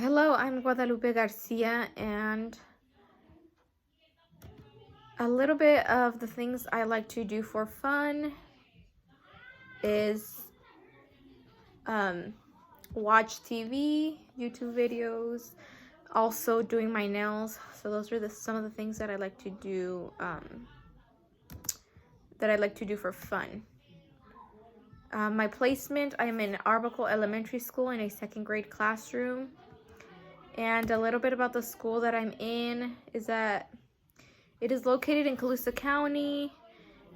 Hello, I'm Guadalupe Garcia, and a little bit of the things I like to do for fun is watch TV, YouTube videos, also doing my nails. So those are some of the things that I like to do for fun. My placement, I'm in Arbuckle Elementary School in a second grade classroom. And a little bit about the school that I'm in is that it is located in Colusa County.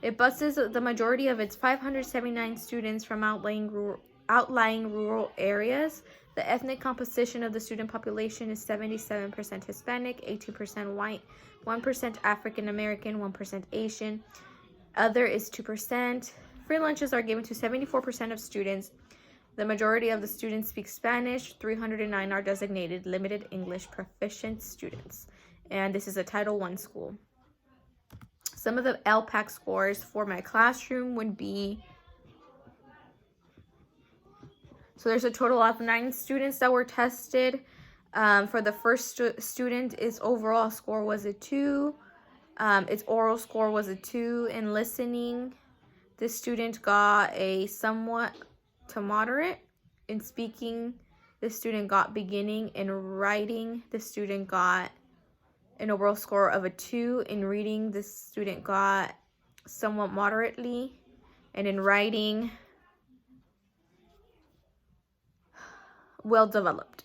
It buses the majority of its 579 students from outlying rural areas. The ethnic composition of the student population is 77% Hispanic, 18% white, 1% African American, 1% Asian. Other is 2%. Free lunches are given to 74% of students. The majority of the students speak Spanish. 309 are designated limited English proficient students. And this is a Title I school. Some of the LPAC scores for my classroom would be, so there's a total of 9 students that were tested. For the first student, its overall score was a 2. Its oral score was a 2. In listening, this student got a somewhat to moderate. In speaking, this student got beginning. In writing, this student got an overall score of a 2. In reading, this student got somewhat moderately. And in writing, well developed.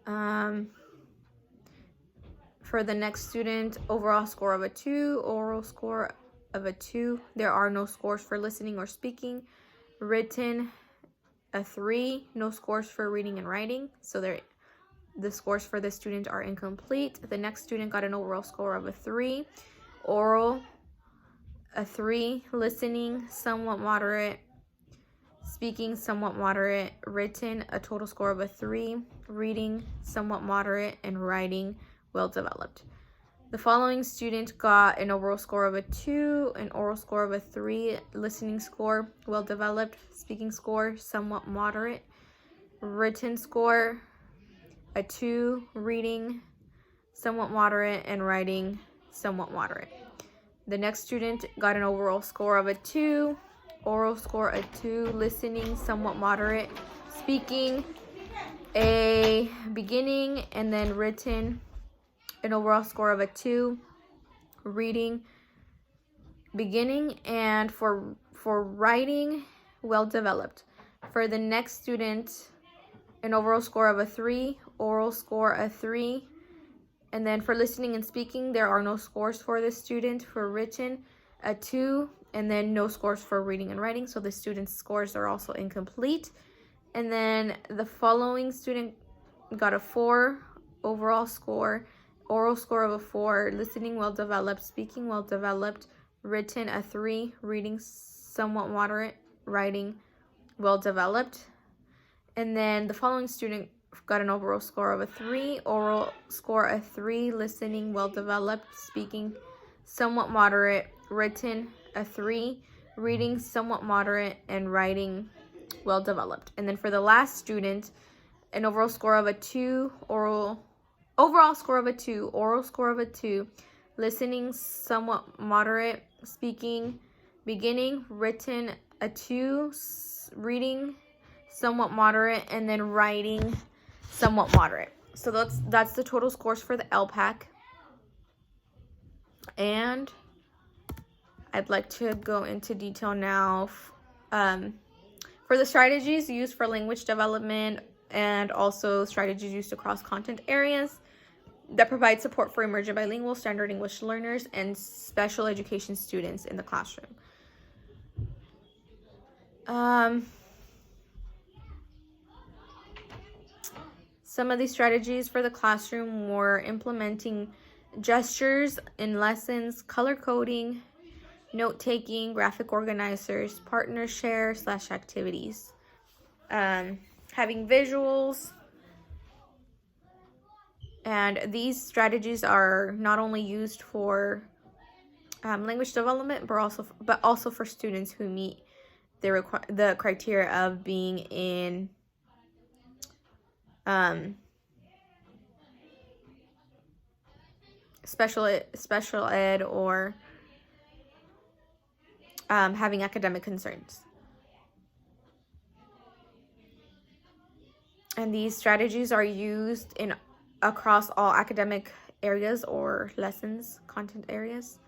For the next student, overall score of a 2, oral score of a 2. There are no scores for listening or speaking. Written, a 3. No scores for reading and writing. So the scores for this student are incomplete. The next student got an overall score of a 3. Oral, a 3. Listening, somewhat moderate. Speaking, somewhat moderate. Written, a total score of a 3. Reading, somewhat moderate. And writing, well developed. The following student got an overall score of a 2, an oral score of a 3, listening score, well developed, speaking score, somewhat moderate, written score, a 2, reading, somewhat moderate, and writing, somewhat moderate. The next student got an overall score of a 2, oral score a 2, listening, somewhat moderate, speaking, a beginning, and then written, an overall score of a 2, reading, beginning, and for writing, well developed. For the next student, an overall score of a 3, oral score a 3, and then for listening and speaking, there are no scores for this student. For written, a 2, and then no scores for reading and writing, so the student's scores are also incomplete. And then the following student got a 4, overall score, oral score of a 4, listening well developed, speaking well developed, written a 3, reading somewhat moderate, writing well developed. And then the following student got an overall score of a 3, oral score a 3, listening well developed, speaking somewhat moderate, written a 3, reading somewhat moderate, and writing well developed. And then for the last student, an overall score of a 2, overall score of a 2, oral score of a 2, listening somewhat moderate, speaking beginning, written a 2, reading somewhat moderate, and then writing somewhat moderate. So that's the total scores for the LPAC. And I'd like to go into detail now for the strategies used for language development and also strategies used across content areas that provide support for emergent bilingual standard English learners and special education students in the classroom. Some of these strategies for the classroom were implementing gestures in lessons, color coding, note-taking, graphic organizers, partner share / activities, having visuals. And these strategies are not only used for language development, but also for students who meet the criteria of being in special ed or having academic concerns. And these strategies are used across all academic areas or lessons, content areas.